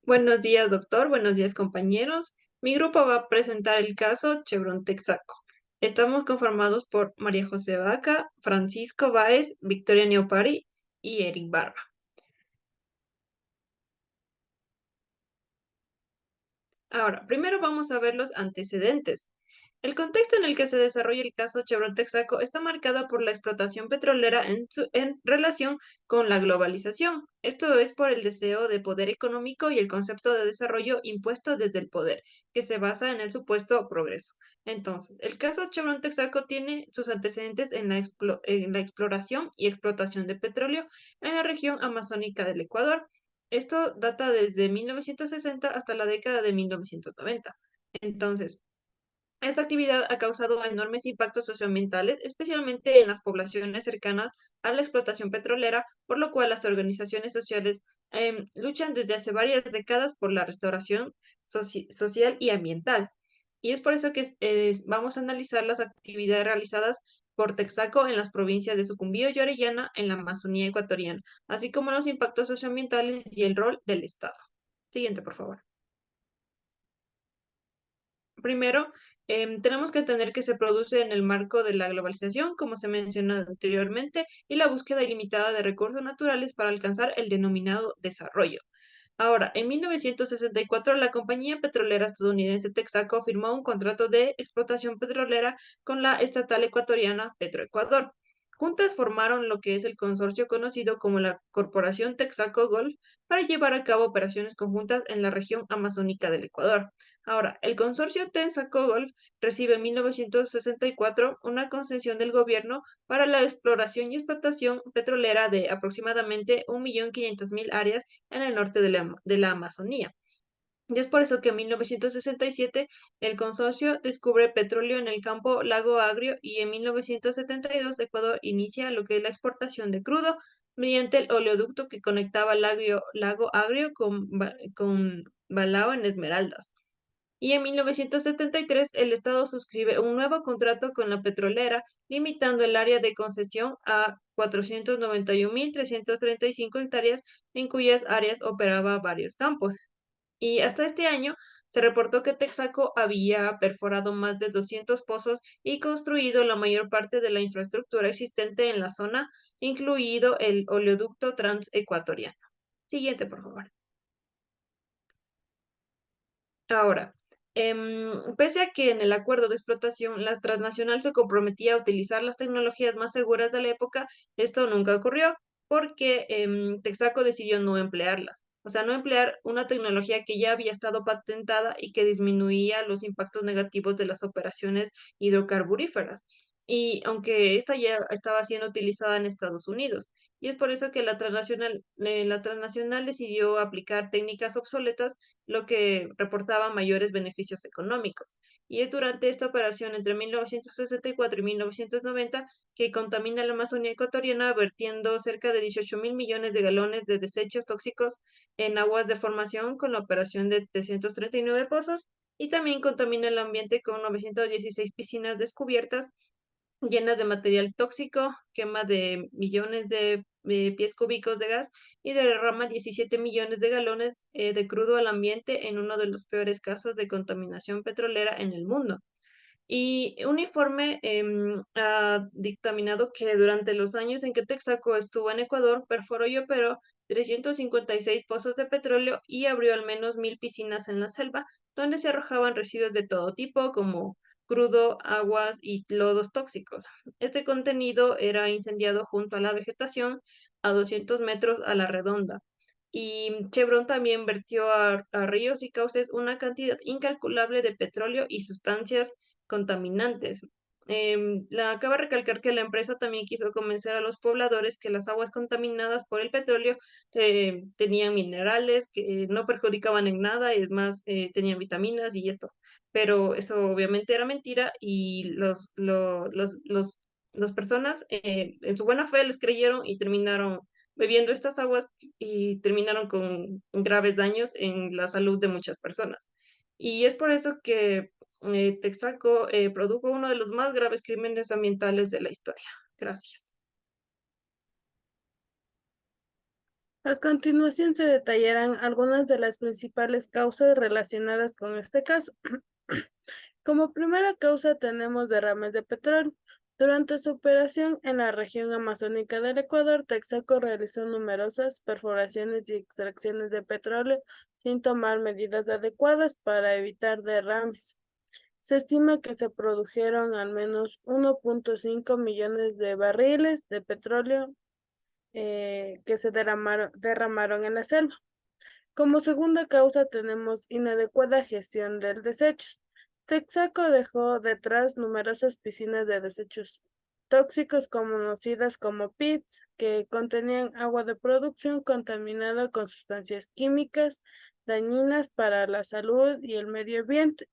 Buenos días, doctor. Buenos días, compañeros. Mi grupo va a presentar el caso Chevron Texaco. Estamos conformados por María José Vaca, Francisco Báez, Victoria Neopari y Eric Barba. Ahora, primero vamos a ver los antecedentes. El contexto en el que se desarrolla el caso Chevron Texaco está marcado por la explotación petrolera en relación con la globalización. Esto es por el deseo de poder económico y el concepto de desarrollo impuesto desde el poder, que se basa en el supuesto progreso. Entonces, el caso Chevron Texaco tiene sus antecedentes en la exploración y explotación de petróleo en la región amazónica del Ecuador. Esto data desde 1960 hasta la década de 1990. Entonces, esta actividad ha causado enormes impactos socioambientales, especialmente en las poblaciones cercanas a la explotación petrolera, por lo cual las organizaciones sociales luchan desde hace varias décadas por la restauración social y ambiental. Y es por eso que vamos a analizar las actividades realizadas por Texaco en las provincias de Sucumbío y Orellana en la Amazonía ecuatoriana, así como los impactos socioambientales y el rol del Estado. Siguiente, por favor. Primero, tenemos que entender que se produce en el marco de la globalización, como se mencionó anteriormente, y la búsqueda ilimitada de recursos naturales para alcanzar el denominado desarrollo. Ahora, en 1964, la compañía petrolera estadounidense Texaco firmó un contrato de explotación petrolera con la estatal ecuatoriana Petroecuador. Juntas formaron lo que es el consorcio conocido como la Corporación Texaco Gulf para llevar a cabo operaciones conjuntas en la región amazónica del Ecuador. Ahora, el consorcio Texaco Gulf recibe en 1964 una concesión del gobierno para la exploración y explotación petrolera de aproximadamente 1.500.000 áreas en el norte de la Amazonía. Y es por eso que en 1967 el consorcio descubre petróleo en el campo Lago Agrio y en 1972 Ecuador inicia lo que es la exportación de crudo mediante el oleoducto que conectaba Lago Agrio con Balao en Esmeraldas. Y en 1973 el Estado suscribe un nuevo contrato con la petrolera, limitando el área de concesión a 491.335 hectáreas, en cuyas áreas operaba varios campos. Y hasta este año se reportó que Texaco había perforado más de 200 pozos y construido la mayor parte de la infraestructura existente en la zona, incluido el oleoducto transecuatoriano. Siguiente, por favor. Ahora, pese a que en el acuerdo de explotación la transnacional se comprometía a utilizar las tecnologías más seguras de la época, esto nunca ocurrió porque Texaco decidió no emplearlas. O sea, no emplear una tecnología que ya había estado patentada y que disminuía los impactos negativos de las operaciones hidrocarburíferas. Y aunque esta ya estaba siendo utilizada en Estados Unidos. Y es por eso que la transnacional decidió aplicar técnicas obsoletas, lo que reportaba mayores beneficios económicos. Y es durante esta operación entre 1964 y 1990 que contamina la Amazonía ecuatoriana, vertiendo cerca de 18.000 millones de galones de desechos tóxicos en aguas de formación con la operación de 339 pozos, y también contamina el ambiente con 916 piscinas descubiertas llenas de material tóxico, quema de millones de pies cúbicos de gas y derrama 17 millones de galones de crudo al ambiente en uno de los peores casos de contaminación petrolera en el mundo. Y un informe ha dictaminado que durante los años en que Texaco estuvo en Ecuador, perforó y operó 356 pozos de petróleo y abrió al menos 1.000 piscinas en la selva, donde se arrojaban residuos de todo tipo, como crudo, aguas y lodos tóxicos. Este contenido era incendiado junto a la vegetación a 200 metros a la redonda. Y Chevron también vertió a ríos y cauces una cantidad incalculable de petróleo y sustancias contaminantes. Cabe recalcar que la empresa también quiso convencer a los pobladores que las aguas contaminadas por el petróleo tenían minerales que no perjudicaban en nada, y es más, tenían vitaminas y esto. Pero eso obviamente era mentira y las personas en su buena fe les creyeron y terminaron bebiendo estas aguas y terminaron con graves daños en la salud de muchas personas. Y es por eso que Texaco produjo uno de los más graves crímenes ambientales de la historia. Gracias. A continuación se detallarán algunas de las principales causas relacionadas con este caso. Como primera causa tenemos derrames de petróleo. Durante su operación en la región amazónica del Ecuador, Texaco realizó numerosas perforaciones y extracciones de petróleo sin tomar medidas adecuadas para evitar derrames. Se estima que se produjeron al menos 1.5 millones de barriles de petróleo que se derramaron en la selva. Como segunda causa tenemos inadecuada gestión de desechos. Texaco dejó detrás numerosas piscinas de desechos tóxicos conocidas como PITs, que contenían agua de producción contaminada con sustancias químicas dañinas para la salud y el medio ambiente.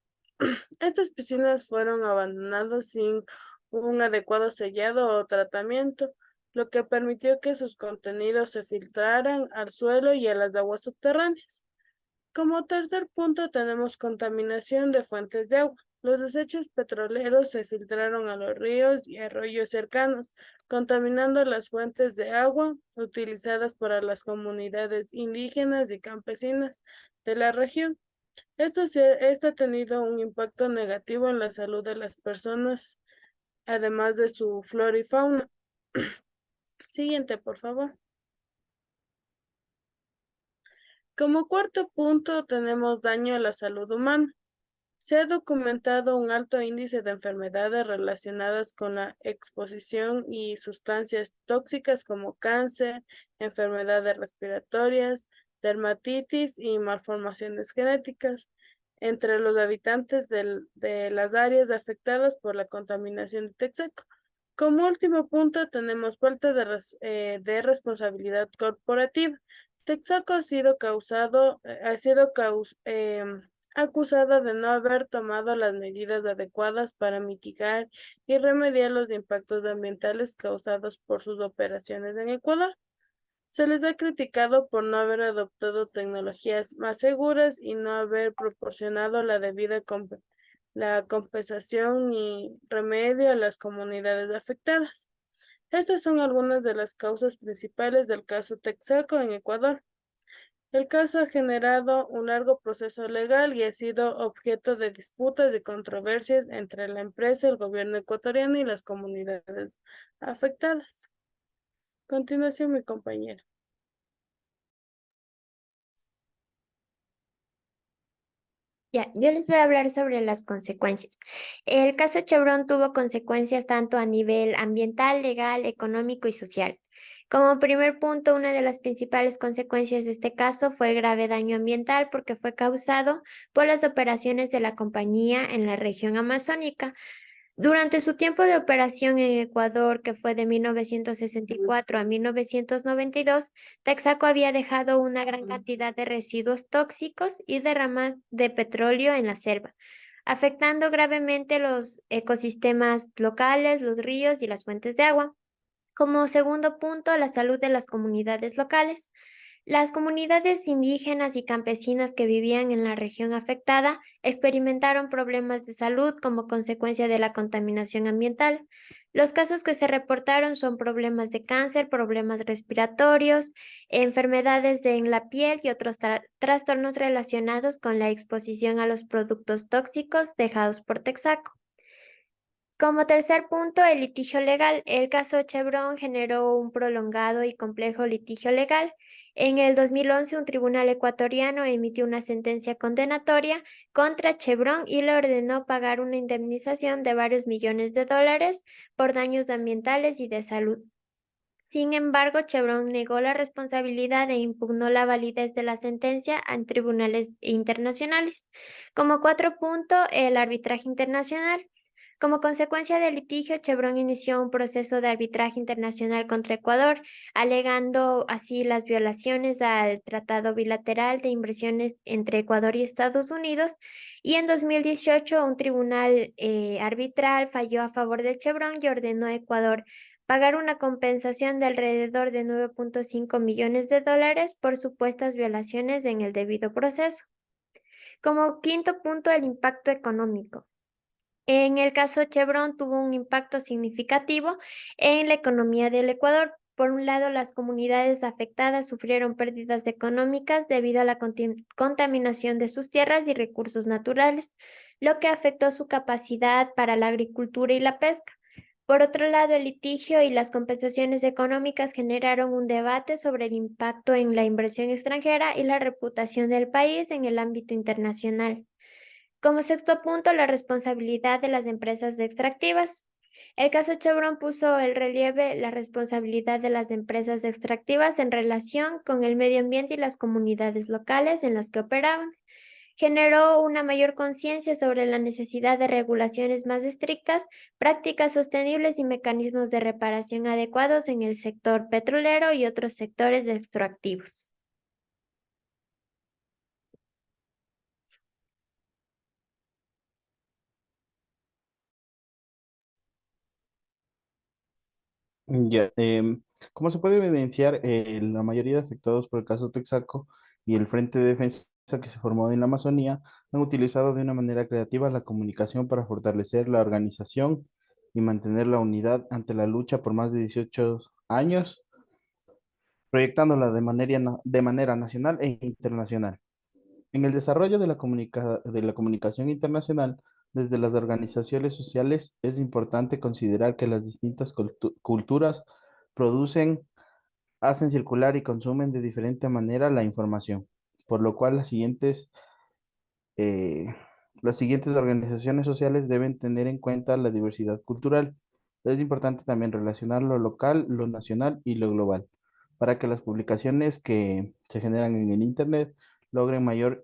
Estas piscinas fueron abandonadas sin un adecuado sellado o tratamiento, lo que permitió que sus contenidos se filtraran al suelo y a las aguas subterráneas. Como tercer punto tenemos contaminación de fuentes de agua. Los desechos petroleros se filtraron a los ríos y arroyos cercanos, contaminando las fuentes de agua utilizadas por las comunidades indígenas y campesinas de la región. Esto ha tenido un impacto negativo en la salud de las personas, además de su flora y fauna. Siguiente, por favor. Como cuarto punto tenemos daño a la salud humana. Se ha documentado un alto índice de enfermedades relacionadas con la exposición y sustancias tóxicas como cáncer, enfermedades respiratorias, dermatitis y malformaciones genéticas entre los habitantes de las áreas afectadas por la contaminación de Texaco. Como último punto tenemos falta de responsabilidad corporativa. Texaco ha sido acusada de no haber tomado las medidas adecuadas para mitigar y remediar los impactos ambientales causados por sus operaciones en Ecuador. Se les ha criticado por no haber adoptado tecnologías más seguras y no haber proporcionado la compensación y remedio a las comunidades afectadas. Estas son algunas de las causas principales del caso Texaco en Ecuador. El caso ha generado un largo proceso legal y ha sido objeto de disputas y controversias entre la empresa, el gobierno ecuatoriano y las comunidades afectadas. Continuación, mi compañera. Ya, yo les voy a hablar sobre las consecuencias. El caso Chevron tuvo consecuencias tanto a nivel ambiental, legal, económico y social. Como primer punto, una de las principales consecuencias de este caso fue el grave daño ambiental porque fue causado por las operaciones de la compañía en la región amazónica. Durante su tiempo de operación en Ecuador, que fue de 1964 a 1992, Texaco había dejado una gran cantidad de residuos tóxicos y derramas de petróleo en la selva, afectando gravemente los ecosistemas locales, los ríos y las fuentes de agua. Como segundo punto, la salud de las comunidades locales. Las comunidades indígenas y campesinas que vivían en la región afectada experimentaron problemas de salud como consecuencia de la contaminación ambiental. Los casos que se reportaron son problemas de cáncer, problemas respiratorios, enfermedades en la piel y otros trastornos relacionados con la exposición a los productos tóxicos dejados por Texaco. Como tercer punto, el litigio legal. El caso Chevron generó un prolongado y complejo litigio legal. En el 2011, un tribunal ecuatoriano emitió una sentencia condenatoria contra Chevron y le ordenó pagar una indemnización de varios millones de dólares por daños ambientales y de salud. Sin embargo, Chevron negó la responsabilidad e impugnó la validez de la sentencia en tribunales internacionales. Como cuatro punto, el arbitraje internacional. Como consecuencia del litigio, Chevron inició un proceso de arbitraje internacional contra Ecuador, alegando así las violaciones al Tratado Bilateral de Inversiones entre Ecuador y Estados Unidos. Y en 2018, un tribunal arbitral falló a favor de Chevron y ordenó a Ecuador pagar una compensación de alrededor de 9.5 millones de dólares por supuestas violaciones en el debido proceso. Como quinto punto, el impacto económico. En el caso Chevron tuvo un impacto significativo en la economía del Ecuador. Por un lado, las comunidades afectadas sufrieron pérdidas económicas debido a la contaminación de sus tierras y recursos naturales, lo que afectó su capacidad para la agricultura y la pesca. Por otro lado, el litigio y las compensaciones económicas generaron un debate sobre el impacto en la inversión extranjera y la reputación del país en el ámbito internacional. Como sexto punto, la responsabilidad de las empresas extractivas. El caso Chevron puso en relieve la responsabilidad de las empresas extractivas en relación con el medio ambiente y las comunidades locales en las que operaban. Generó una mayor conciencia sobre la necesidad de regulaciones más estrictas, prácticas sostenibles y mecanismos de reparación adecuados en el sector petrolero y otros sectores extractivos. Ya, como se puede evidenciar, la mayoría de afectados por el caso Texaco y el Frente de Defensa que se formó en la Amazonía han utilizado de una manera creativa la comunicación para fortalecer la organización y mantener la unidad ante la lucha por más de 18 años, proyectándola de manera nacional e internacional. En el desarrollo de de la comunicación internacional, desde las organizaciones sociales, es importante considerar que las distintas culturas producen, hacen circular y consumen de diferente manera la información, por lo cual eh, las siguientes organizaciones sociales deben tener en cuenta la diversidad cultural. Es importante también relacionar lo local, lo nacional y lo global, para que las publicaciones que se generan en el Internet logren mayor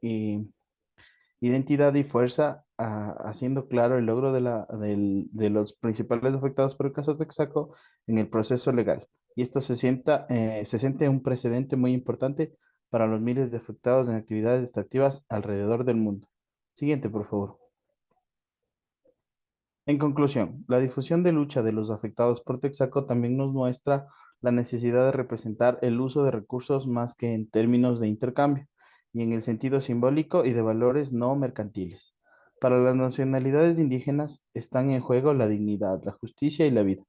identidad y fuerza, haciendo claro el logro de los principales afectados por el caso Texaco en el proceso legal. Y esto se siente un precedente muy importante para los miles de afectados en actividades extractivas alrededor del mundo. Siguiente, por favor. En conclusión, la difusión de lucha de los afectados por Texaco también nos muestra la necesidad de representar el uso de recursos más que en términos de intercambio y en el sentido simbólico y de valores no mercantiles. Para las nacionalidades indígenas están en juego la dignidad, la justicia y la vida.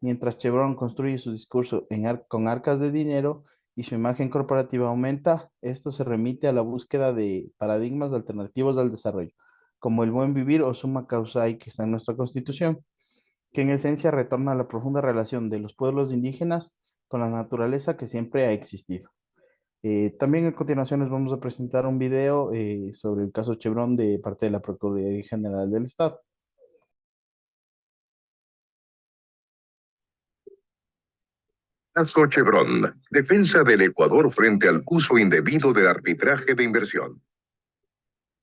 Mientras Chevron construye su discurso con arcas de dinero y su imagen corporativa aumenta, esto se remite a la búsqueda de paradigmas alternativos al desarrollo como el buen vivir o summa causa que está en nuestra Constitución, que en esencia retorna a la profunda relación de los pueblos indígenas con la naturaleza que siempre ha existido. También a continuación les vamos a presentar un video sobre el caso Chevron de parte de la Procuraduría General del Estado. Caso Chevron, defensa del Ecuador frente al uso indebido del arbitraje de inversión.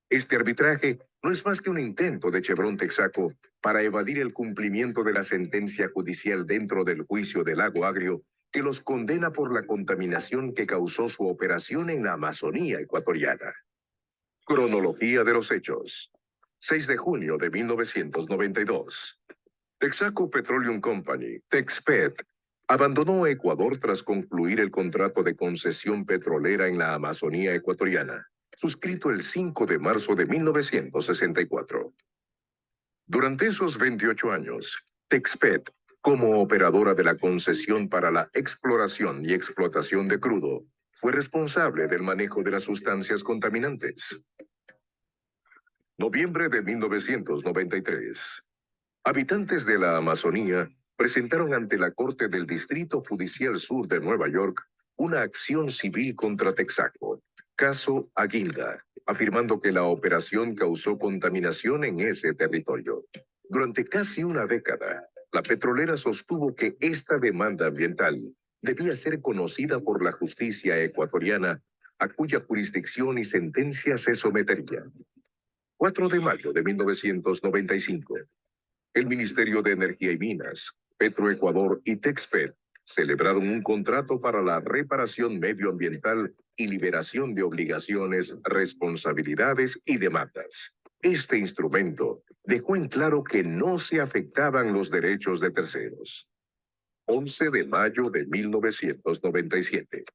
Este arbitraje no es más que un intento de Chevron Texaco para evadir el cumplimiento de la sentencia judicial dentro del juicio del Lago Agrio que los condena por la contaminación que causó su operación en la Amazonía ecuatoriana. Cronología de los hechos. 6 de junio de 1992. Texaco Petroleum Company, Texpet, abandonó Ecuador tras concluir el contrato de concesión petrolera en la Amazonía ecuatoriana, suscrito el 5 de marzo de 1964. Durante esos 28 años, Texpet, como operadora de la concesión para la exploración y explotación de crudo, fue responsable del manejo de las sustancias contaminantes. Noviembre de 1993. Habitantes de la Amazonía presentaron ante la Corte del Distrito Judicial Sur de Nueva York una acción civil contra Texaco, caso Aguilda, afirmando que la operación causó contaminación en ese territorio. Durante casi una década, la petrolera sostuvo que esta demanda ambiental debía ser conocida por la justicia ecuatoriana, a cuya jurisdicción y sentencia se sometería. 4 de mayo de 1995. El Ministerio de Energía y Minas, Petroecuador y Texpet celebraron un contrato para la reparación medioambiental y liberación de obligaciones, responsabilidades y demandas. Este instrumento dejó en claro que no se afectaban los derechos de terceros. 11 de mayo de 1997.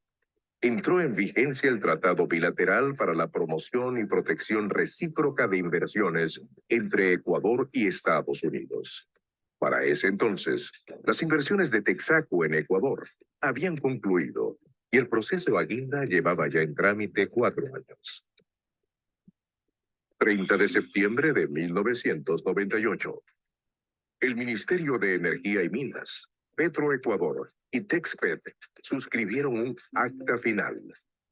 Entró en vigencia el Tratado Bilateral para la Promoción y Protección Recíproca de Inversiones entre Ecuador y Estados Unidos. Para ese entonces, las inversiones de Texaco en Ecuador habían concluido y el proceso Aguinda llevaba ya en trámite 4 años. 30 de septiembre de 1998. El Ministerio de Energía y Minas, Petroecuador y Texpet suscribieron un acta final,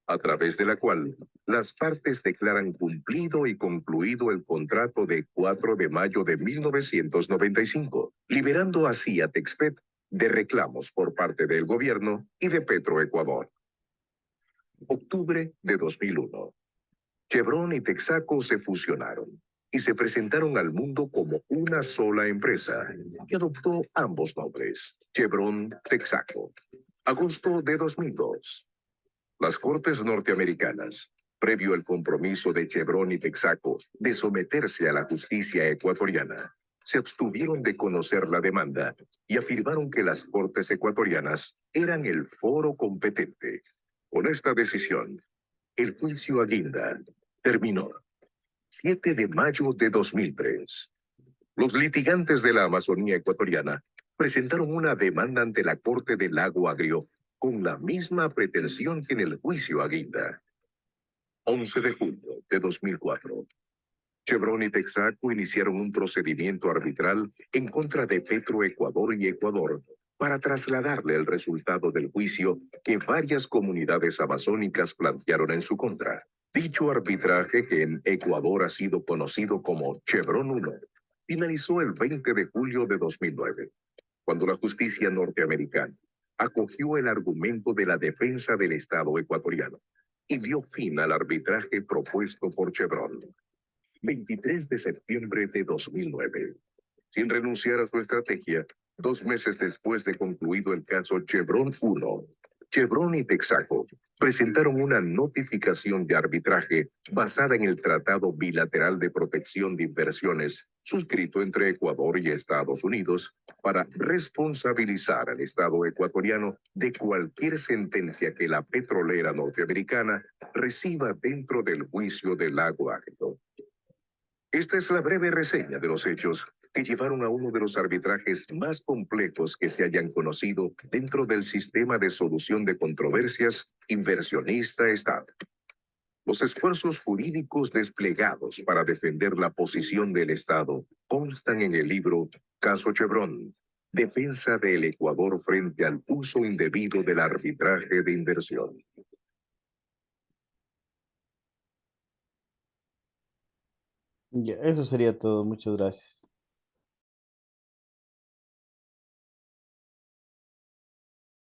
a través de la cual las partes declaran cumplido y concluido el contrato de 4 de mayo de 1995, liberando así a Texpet de reclamos por parte del gobierno y de Petroecuador. Octubre de 2001. Chevron y Texaco se fusionaron y se presentaron al mundo como una sola empresa que adoptó ambos nombres, Chevron Texaco. Agosto de 2002. Las Cortes norteamericanas, previo al compromiso de Chevron y Texaco de someterse a la justicia ecuatoriana, se abstuvieron de conocer la demanda y afirmaron que las Cortes ecuatorianas eran el foro competente. Con esta decisión, el juicio Aguinda terminó. 7 de mayo de 2003. Los litigantes de la Amazonía ecuatoriana presentaron una demanda ante la Corte del Lago Agrio con la misma pretensión que en el juicio Aguinda. 11 de julio de 2004. Chevron y Texaco iniciaron un procedimiento arbitral en contra de Petroecuador y Ecuador para trasladarle el resultado del juicio que varias comunidades amazónicas plantearon en su contra. Dicho arbitraje, que en Ecuador ha sido conocido como Chevron 1, finalizó el 20 de julio de 2009, cuando la justicia norteamericana acogió el argumento de la defensa del Estado ecuatoriano y dio fin al arbitraje propuesto por Chevron. 23 de septiembre de 2009. Sin renunciar a su estrategia, 2 meses después de concluido el caso Chevron 1, Chevron y Texaco presentaron una notificación de arbitraje basada en el Tratado Bilateral de Protección de Inversiones suscrito entre Ecuador y Estados Unidos para responsabilizar al Estado ecuatoriano de cualquier sentencia que la petrolera norteamericana reciba dentro del juicio del Lago Agrio. Esta es la breve reseña de los hechos que llevaron a uno de los arbitrajes más complejos que se hayan conocido dentro del sistema de solución de controversias inversionista-Estado. Los esfuerzos jurídicos desplegados para defender la posición del Estado constan en el libro Caso Chevron, Defensa del Ecuador frente al uso indebido del arbitraje de inversión. Ya, eso sería todo. Muchas gracias.